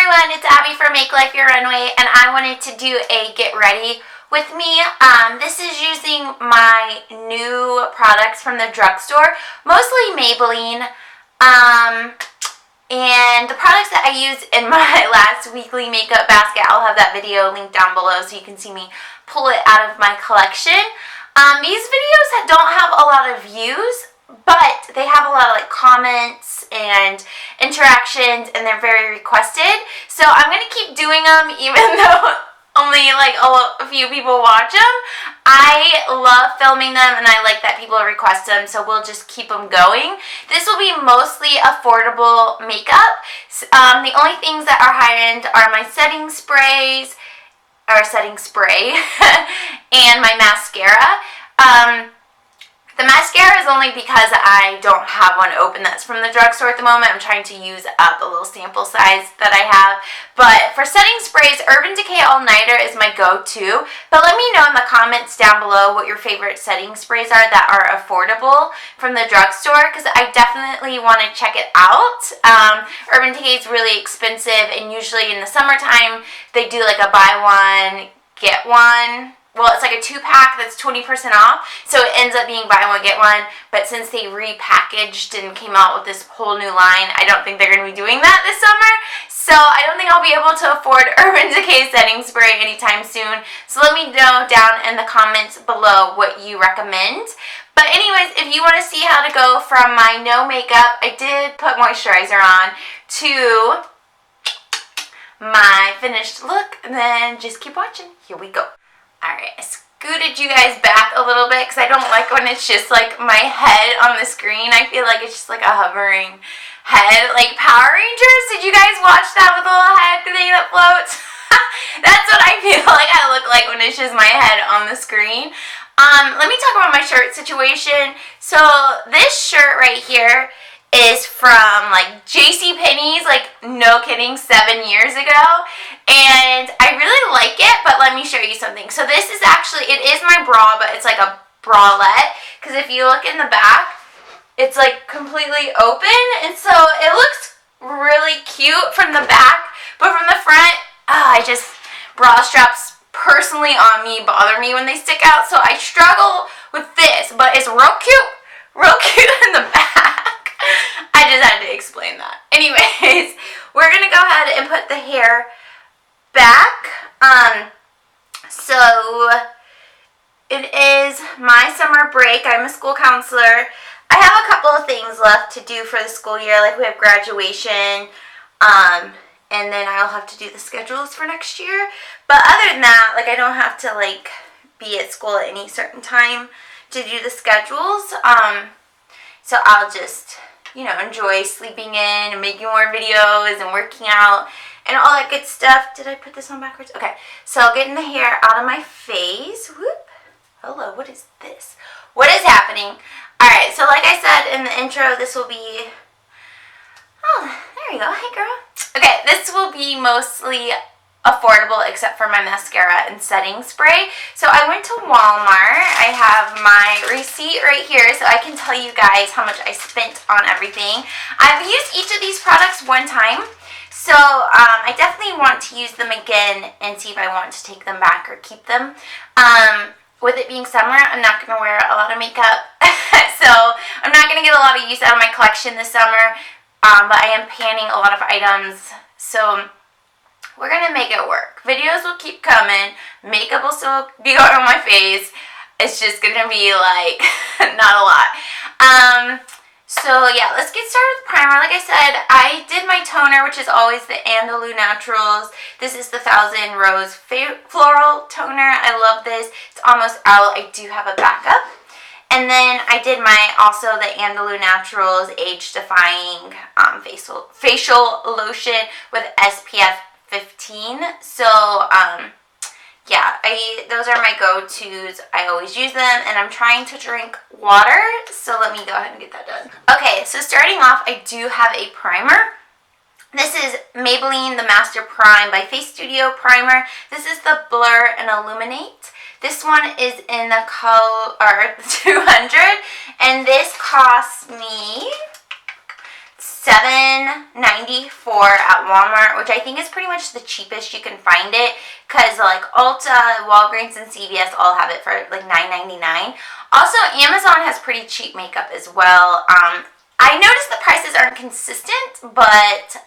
everyone, it's Abby from Make Life Your Runway, and I wanted to do a get ready with me. This is using my new products from the drugstore, mostly Maybelline, and the products that I use in my last weekly makeup basket. I'll have that video linked down below so you can see me pull it out of my collection. These videos don't have a lot of views, but they have a lot of comments and interactions, and they're very requested. So I'm going to keep doing them even though only a few people watch them. I love filming them and I like that people request them, so we'll just keep them going. This will be mostly affordable makeup. The only things that are high-end are my setting spray and my mascara. The mascara is only because I don't have one open that's from the drugstore at the moment. I'm trying to use up a little sample size that I have. But for setting sprays, Urban Decay All Nighter is my go-to. But let me know in the comments down below what your favorite setting sprays are that are affordable from the drugstore, because I definitely want to check it out. Urban Decay is really expensive, and usually in the summertime they do a buy one, get one. Well, it's a 2-pack that's 20% off, so it ends up being buy one, get one. But since they repackaged and came out with this whole new line, I don't think they're going to be doing that this summer. So I don't think I'll be able to afford Urban Decay setting spray anytime soon. So let me know down in the comments below what you recommend. But anyways, if you want to see how to go from my no makeup, I did put moisturizer on, to my finished look, and then just keep watching. Here we go. Alright, I scooted you guys back a little bit because I don't like when it's just my head on the screen. I feel like it's just a hovering head. Like Power Rangers, did you guys watch that with the little head thing that floats? That's what I feel like I look like when it's just my head on the screen. Let me talk about my shirt situation. So this shirt right here is from JCPenney's, no kidding, 7 years ago, and I really like it. But let me show you something. So this is actually, it is my bra, but it's a bralette, because if you look in the back, it's completely open, and so it looks really cute from the back, but from the front, bra straps personally on me bother me when they stick out, so I struggle with this, but it's real cute in the back. I just had to explain that. Anyways, we're going to go ahead and put the hair back. So it is my summer break. I'm a school counselor. I have a couple of things left to do for the school year. We have graduation, and then I'll have to do the schedules for next year. But other than that, I don't have to be at school at any certain time to do the schedules. So I'll just, enjoy sleeping in and making more videos and working out and all that good stuff. Did I put this on backwards? Okay, so getting the hair out of my face. Whoop. Hello, what is this? What is happening? Alright, so like I said in the intro, this will be... Oh, there you go. Hey, girl. Okay, this will be mostly affordable except for my mascara and setting spray. So I went to Walmart. I have my receipt right here so I can tell you guys how much I spent on everything. I've used each of these products one time, so I definitely want to use them again and see if I want to take them back or keep them. With it being summer, I'm not going to wear a lot of makeup, so I'm not going to get a lot of use out of my collection this summer, but I am panning a lot of items, so we're going to make it work. Videos will keep coming. Makeup will still be going on my face. It's just going to be not a lot. So yeah, let's get started with primer. Like I said, I did my toner, which is always the Andalou Naturals. This is the 1000 Rose Floral Toner. I love this. It's almost out. I do have a backup. And then I did also the Andalou Naturals Age Defying facial lotion with SPF 15. So yeah, those are my go-tos. I always use them, and I'm trying to drink water, so let me go ahead and get that done. Okay, so starting off, I do have a primer. This is Maybelline the Master Prime by Face Studio Primer. This is the Blur and Illuminate. This one is in the color 200, and this cost me $7.94 at Walmart, which I think is pretty much the cheapest you can find it, because like Ulta, Walgreens, and CVS all have it for like $9.99. Also, Amazon has pretty cheap makeup as well. I noticed the prices aren't consistent, but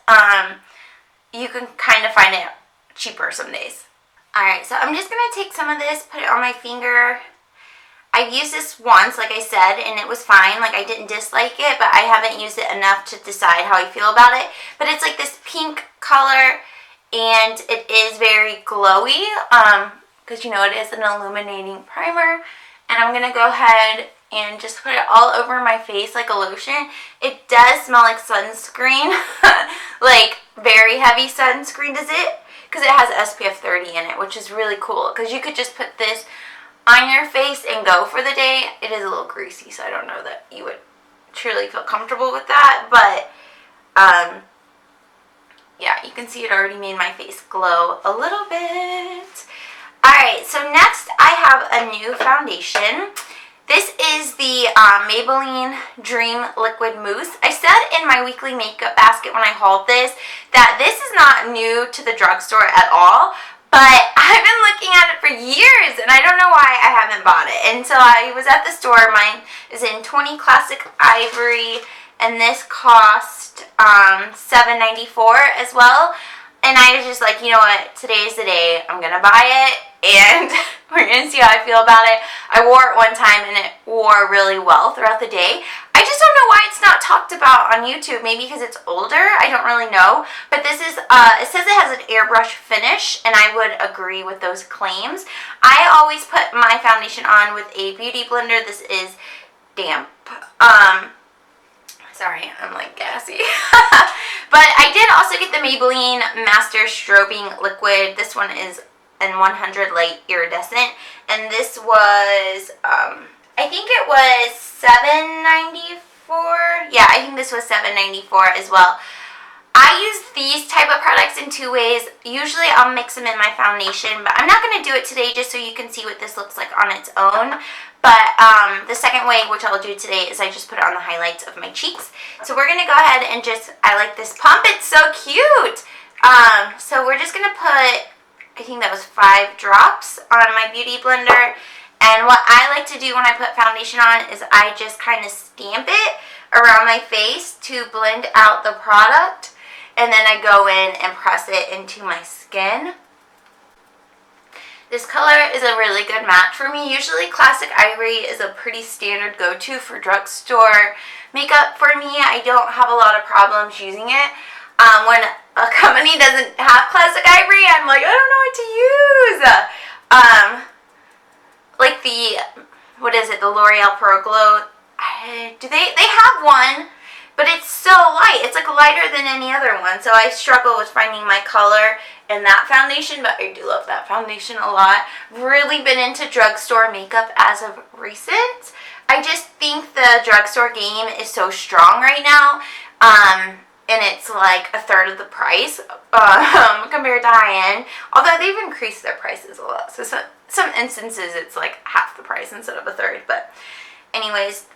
you can kind of find it cheaper some days. Alright, so I'm just going to take some of this, put it on my finger. I've used this once, like I said, and it was fine. Like, I didn't dislike it, but I haven't used it enough to decide how I feel about it. But it's like this pink color, and it is very glowy, because, you know, it is an illuminating primer. And I'm going to go ahead and just put it all over my face like a lotion. It does smell like sunscreen, like very heavy sunscreen does it, because it has SPF 30 in it, which is really cool, because you could just put this on your face and go for the day. It is a little greasy, so I don't know that you would truly feel comfortable with that, but yeah, you can see it already made my face glow a little bit. Alright, so next I have a new foundation. This is the Maybelline Dream Liquid Mousse. I said in my weekly makeup basket when I hauled this that this is not new to the drugstore at all, but I've been looking at it for years and I don't know why I haven't bought it. And so I was at the store. Mine is in 20 Classic Ivory, and this cost $7.94 as well. And I was just like, you know what, today's the day, I'm going to buy it, and we're going to see how I feel about it. I wore it one time, and it wore really well throughout the day. I just don't know why it's not talked about on YouTube, maybe because it's older, I don't really know. But this is, it says it has an airbrush finish, and I would agree with those claims. I always put my foundation on with a beauty blender. This is damp. Sorry, I'm like gassy. But I did also get the Maybelline Master Strobing Liquid. This one is in 100 Light Iridescent. And this was, I think it was $7.94. Yeah, I think this was $7.94 as well. I use these type of products in two ways. Usually I'll mix them in my foundation, but I'm not going to do it today just so you can see what this looks like on its own. But the second way, which I'll do today, is I just put it on the highlights of my cheeks. So we're going to go ahead and just, I like this pump. It's so cute. So we're just going to put, I think that was 5 drops on my beauty blender. And what I like to do when I put foundation on is I just kind of stamp it around my face to blend out the product. And then I go in and press it into my skin. This color is a really good match for me. Usually Classic Ivory is a pretty standard go-to for drugstore makeup for me. I don't have a lot of problems using it. When a company doesn't have Classic Ivory, I'm like, I don't know what to use. Like the, what is it, the L'Oreal Pro Glow. They have one, but it's so light. It's like lighter than any other one. So I struggle with finding my color in that foundation, but I do love that foundation a lot. Really been into drugstore makeup as of recent. I just think the drugstore game is so strong right now. And it's like a third of the price compared to high-end. Although they've increased their prices a lot. So some instances it's like half the price instead of a third. But anyways,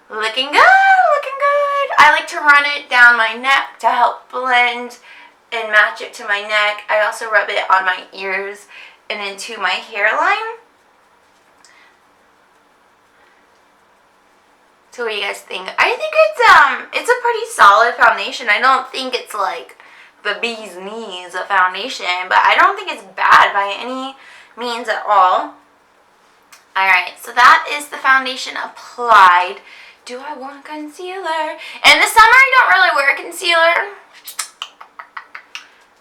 looking good, looking good. I like to run it down my neck to help blend and match it to my neck. I also rub it on my ears and into my hairline. So what do you guys think? I think it's a pretty solid foundation. I don't think it's like the bee's knees of foundation, but I don't think it's bad by any means at all. Alright, so that is the foundation applied. Do I want concealer? In the summer, I don't really wear concealer.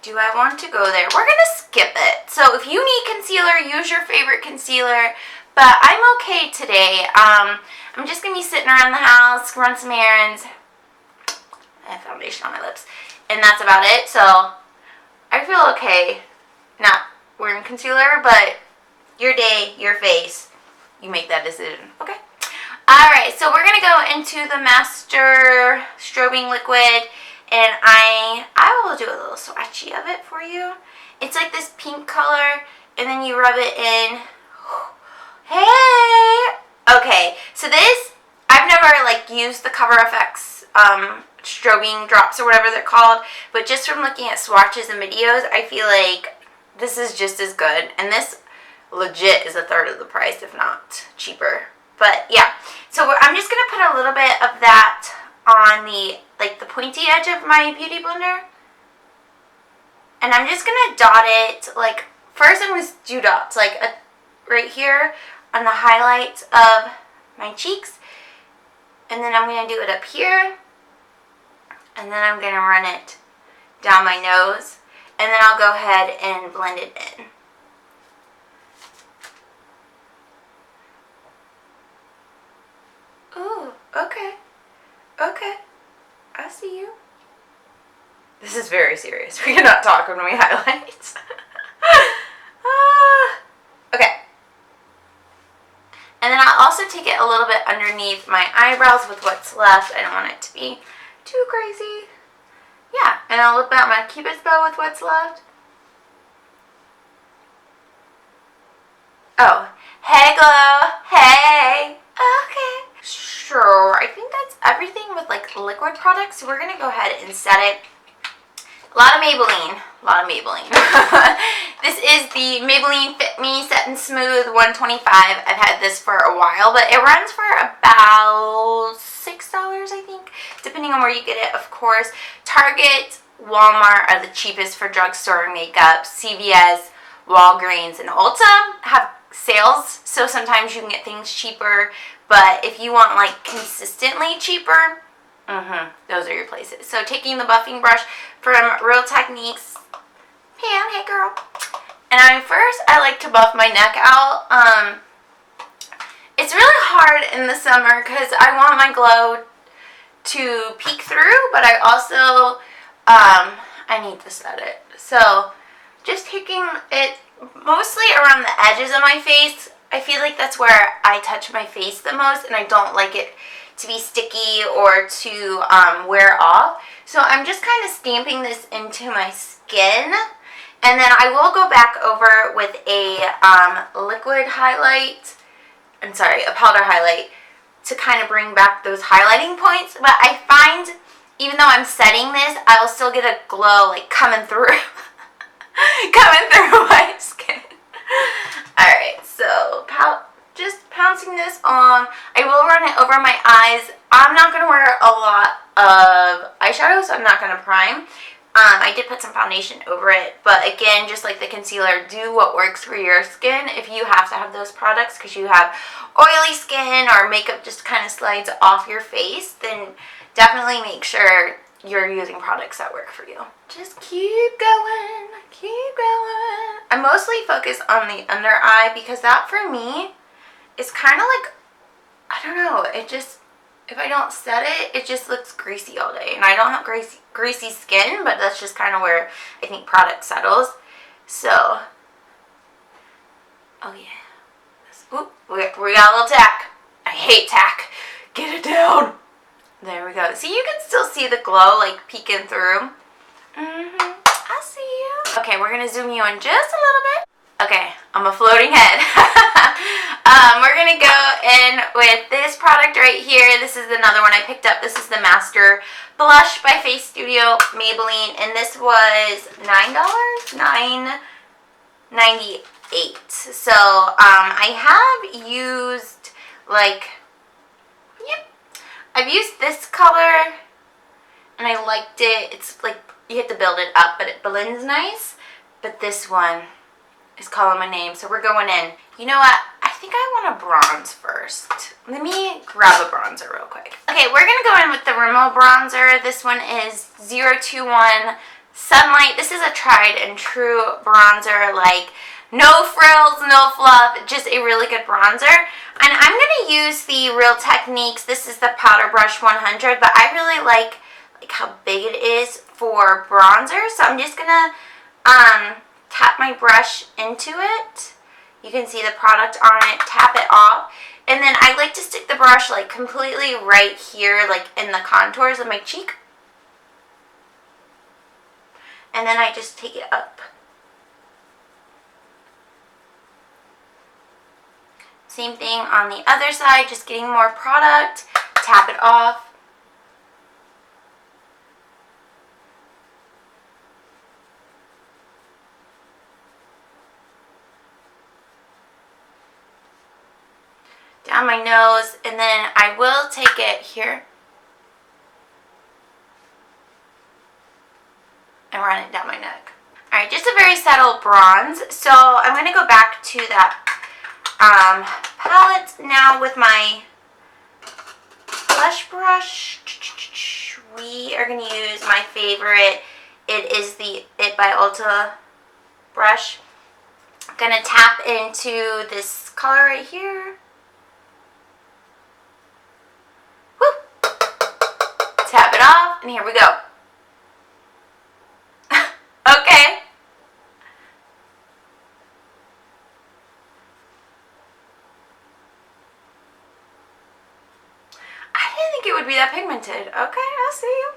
Do I want to go there? We're going to skip it. So if you need concealer, use your favorite concealer. But I'm okay today. I'm just going to be sitting around the house, run some errands. I have foundation on my lips. And that's about it. So I feel okay not wearing concealer, but your day, your face, you make that decision. Okay? Alright, so we're going to go into the Master Strobing Liquid. And I will do a little swatchy of it for you. It's like this pink color, and then you rub it in. Hey! Okay, so this, I I've never like used the Cover FX strobing drops or whatever they're called, but just from looking at swatches and videos, I feel like this is just as good, and this legit is a third of the price, if not cheaper. But yeah, so I'm just gonna put a little bit of that on the like the pointy edge of my beauty blender, and I'm just gonna dot it. Like first, I'm gonna do dots like right here on the highlights of my cheeks, and then I'm gonna do it up here, and then I'm gonna run it down my nose, and then I'll go ahead and blend it in. Ooh, okay. Okay. I see you. This is very serious. We cannot talk when we highlight. Okay. And then I'll also take it a little bit underneath my eyebrows with what's left. I don't want it to be too crazy. Yeah, and I'll whip out my Cupid's bow with what's left. Oh, hey Glow, hey. Okay. Sure, I think that's everything with like liquid products. So we're gonna go ahead and set it. A lot of Maybelline. This is the Maybelline Fit Me Set and Smooth 125. I've had this for a while, but it runs for about $6, I think, depending on where you get it, of course. Target, Walmart are the cheapest for drugstore makeup. CVS, Walgreens, and Ulta have sales, so sometimes you can get things cheaper, but if you want like consistently cheaper, those are your places. So taking the buffing brush from Real Techniques, Pam, hey girl, and I like to buff my neck out. It's really hard in the summer because I want my glow to peek through, but I also I need to set it. So just taking it mostly around the edges of my face. I feel like that's where I touch my face the most, and I don't like it to be sticky or to wear off. So I'm just kind of stamping this into my skin, and then I will go back over with a liquid highlight, a powder highlight, to kind of bring back those highlighting points. But I find even though I'm setting this, I will still get a glow like coming through my skin. Alright, so just pouncing this on. I will run it over my eyes. I'm not going to wear a lot of eyeshadow, so I'm not going to prime. I did put some foundation over it, but again, just like the concealer, do what works for your skin. If you have to have those products because you have oily skin or makeup just kind of slides off your face, then definitely make sure you're using products that work for you. Just keep going, keep going. I mostly focus on the under eye because that for me is kind of like, I don't know, it just, if I don't set it, it just looks greasy all day. And I don't have greasy skin, but that's just kind of where I think product settles. So, oh yeah. Oop, we got a little tack. I hate tack. Get it down. There we go. See, you can still see the glow like peeking through. I see you. Okay, we're going to zoom you in just a little bit. Okay, I'm a floating head. We're going to go in with this product right here. This is another one I picked up. This is the Master Blush by Face Studio Maybelline. And this was $9? $9.98. So, I have used, I've used this color, and I liked it. It's like, you have to build it up, but it blends nice. But this one is calling my name, so we're going in. You know what? I think I want a bronze first. Let me grab a bronzer real quick. Okay, we're going to go in with the Rimmel bronzer. This one is 021 Sunlight. This is a tried and true bronzer, like no frills, no fluff, just a really good bronzer. And I'm going to use the Real Techniques. This is the Powder Brush 100, but I really like how big it is for bronzer. So I'm just going to tap my brush into it. You can see the product on it, tap it off. And then I like to stick the brush like completely right here, like in the contours of my cheek. And then I just take it up. Same thing on the other side, just getting more product, tap it off. Down my nose, and then I will take it here and run it down my neck. Alright, just a very subtle bronze. So I'm going to go back to that palette now with my blush brush. We are going to use my favorite. It is the It by Ulta brush. I'm going to tap into this color right here. Woo! Tap it off, and here we go. Okay. I didn't think it would be that pigmented. Okay, I see you.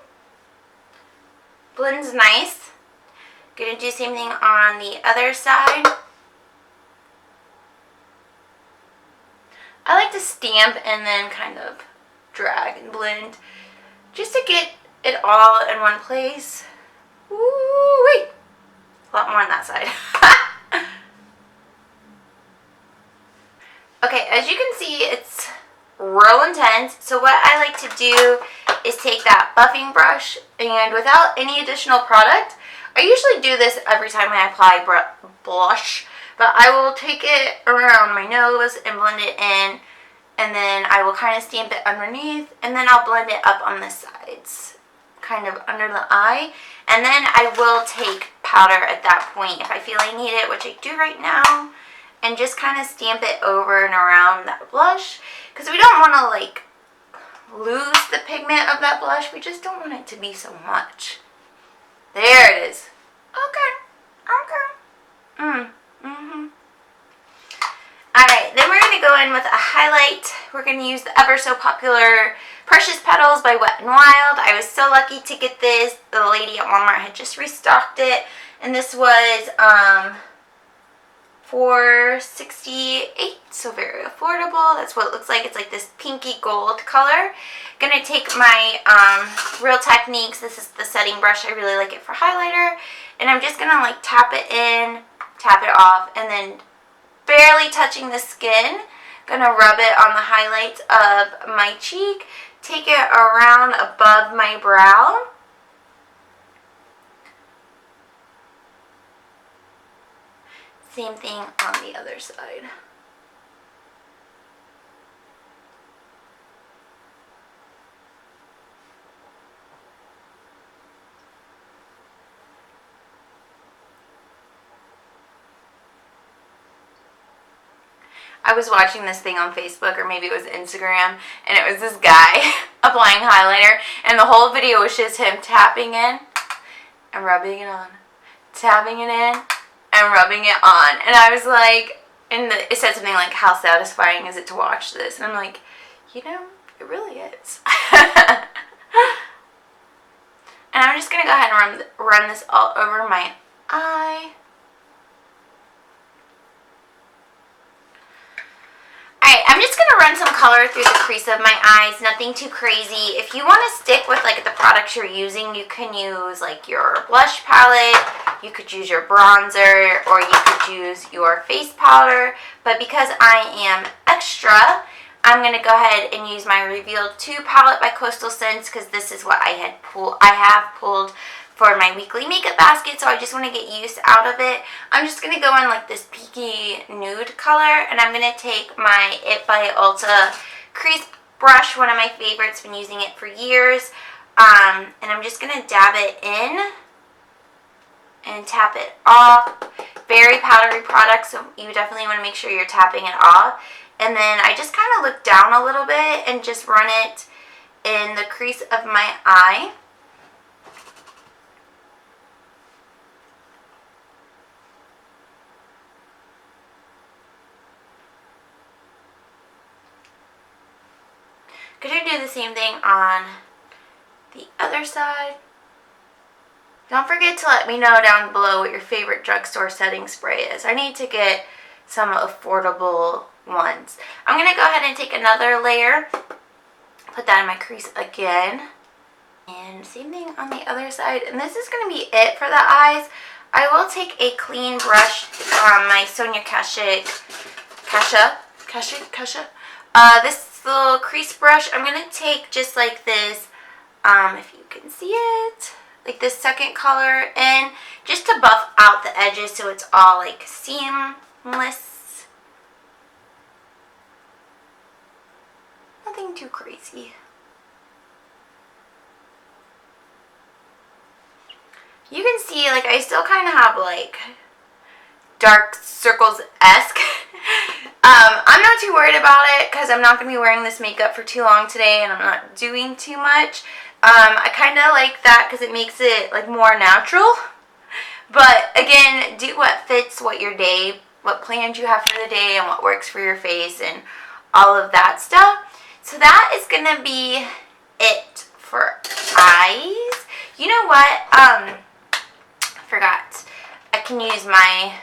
Blends nice. Gonna do the same thing on the other side. I like to stamp and then kind of drag and blend just to get it all in one place. Woo-wee! A lot more on that side. Okay, as you can see, it's real intense. So what I like to do is take that buffing brush, and without any additional product, I usually do this every time I apply blush, but I will take it around my nose and blend it in, and then I will kind of stamp it underneath, and then I'll blend it up on the sides, kind of under the eye, and then I will take powder at that point if I feel I need it, which I do right now, and just kind of stamp it over and around that blush, because we don't want to like lose the pigment of that blush. We just don't want it to be so much. There it is. Okay. Alright, then we're going to go in with a highlight. We're going to use the ever so popular Precious Petals by Wet n Wild. I was so lucky to get this. The lady at Walmart had just restocked it, and this was $4.68, so very affordable. That's what it looks like. It's like this pinky gold color. Gonna take my Real Techniques. This is the setting brush. I really like it for highlighter, and I'm just gonna like tap it in, tap it off, and then barely touching the skin, gonna rub it on the highlights of my cheek, take it around above my brow. Same thing on the other side. I was watching this thing on Facebook, or maybe it was Instagram, and it was this guy applying highlighter, and the whole video was just him tapping in and rubbing it on, tapping it in and rubbing it on. And I was like, it said something like, how satisfying is it to watch this? And I'm like, you know, it really is. And I'm just going to go ahead and run this all over my eye. Alright, I'm just going to run some color through the crease of my eyes, nothing too crazy. If you want to stick with like the products you're using, you can use like your blush palette, you could use your bronzer, or you could use your face powder. But because I am extra, I'm going to go ahead and use my Revealed 2 palette by Coastal Scents, because this is what I have pulled for my weekly makeup basket, so I just want to get use out of it. I'm just going to go in like this peaky nude color, and I'm going to take my It by Ulta crease brush, one of my favorites, been using it for years, and I'm just going to dab it in and tap it off. Very powdery product, so you definitely want to make sure you're tapping it off. And then I just kind of look down a little bit and just run it in the crease of my eye. Could you do the same thing on the other side? Don't forget to let me know down below what your favorite drugstore setting spray is. I need to get some affordable ones. I'm going to go ahead and take another layer, put put that in my crease again. And same thing on the other side. And this is going to be it for the eyes. I will take a clean brush, my Sonia Kashuk, this little crease brush. I'm going to take just like this, if you can see it, like this second color in, just to buff out the edges so it's all like seamless. Nothing too crazy. You can see, like, I still kind of have, like, dark circles-esque. I'm not too worried about it because I'm not going to be wearing this makeup for too long today and I'm not doing too much. I kind of like that because it makes it, like, more natural. But, again, do what fits what your day, what plans you have for the day and what works for your face and all of that stuff. So that is going to be it for eyes. You know what? Forgot. I can use my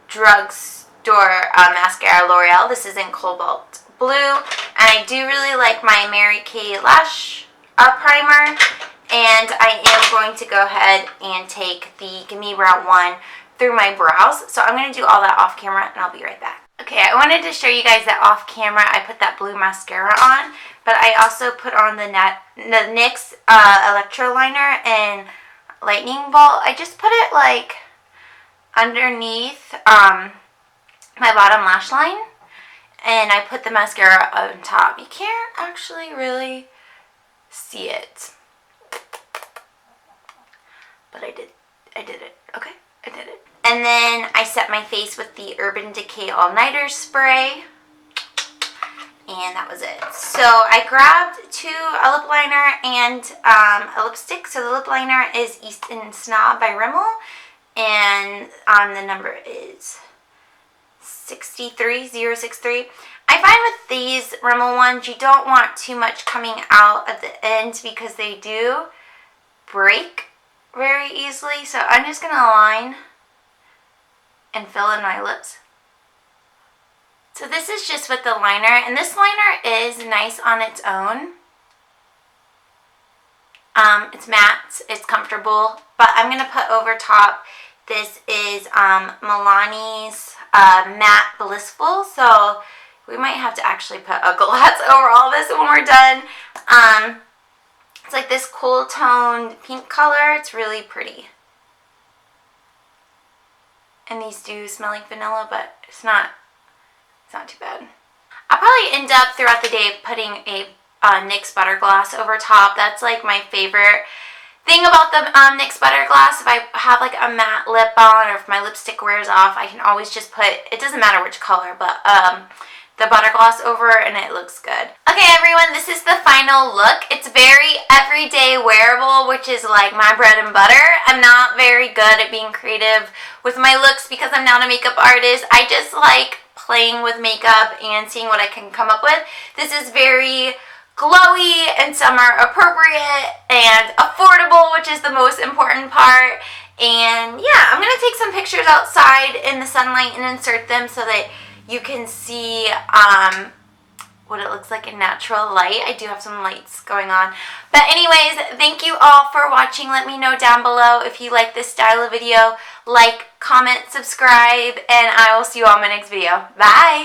drugstore mascara, L'Oreal. This is in Cobalt Blue. And I do really like my Mary Kay Lash Primer. And I am going to go ahead and take the Gimme Brow 1 through my brows. So I'm going to do all that off camera and I'll be right back. Okay, I wanted to show you guys that off camera. I put that blue mascara on. But I also put on the NYX Electro Liner and Lightning Bolt. I just put it like underneath my bottom lash line and I put the mascara on top. You can't actually really see it, but I did it. Okay, I did it. And then I set my face with the Urban Decay All Nighter spray. And that was it. So I grabbed a lip liner and a lipstick. So the lip liner is Easton Snob by Rimmel. And the number is 63063. I find with these Rimmel ones, you don't want too much coming out at the end because they do break very easily. So I'm just going to line and fill in my lips. So this is just with the liner, and this liner is nice on its own. It's matte, it's comfortable, but I'm going to put over top, this is Milani's Matte Blissful, so we might have to actually put a gloss over all this when we're done. It's like this cool toned pink color, it's really pretty. And these do smell like vanilla, but it's not too bad. I'll probably end up throughout the day putting a NYX Butter Gloss over top. That's like my favorite thing about the NYX Butter Gloss. If I have like a matte lip on or if my lipstick wears off, I can always just put, it doesn't matter which color, but the butter gloss over and it looks good. Okay everyone, this is the final look. It's very everyday wearable, which is like my bread and butter. I'm not very good at being creative with my looks because I'm not a makeup artist. I just like playing with makeup and seeing what I can come up with. This is very glowy and summer appropriate and affordable, which is the most important part. And yeah, I'm gonna take some pictures outside in the sunlight and insert them so that you can see what it looks like in natural light. I do have some lights going on. But anyways, thank you all for watching. Let me know down below if you like this style of video. Like, comment, subscribe, and I will see you on my next video. Bye!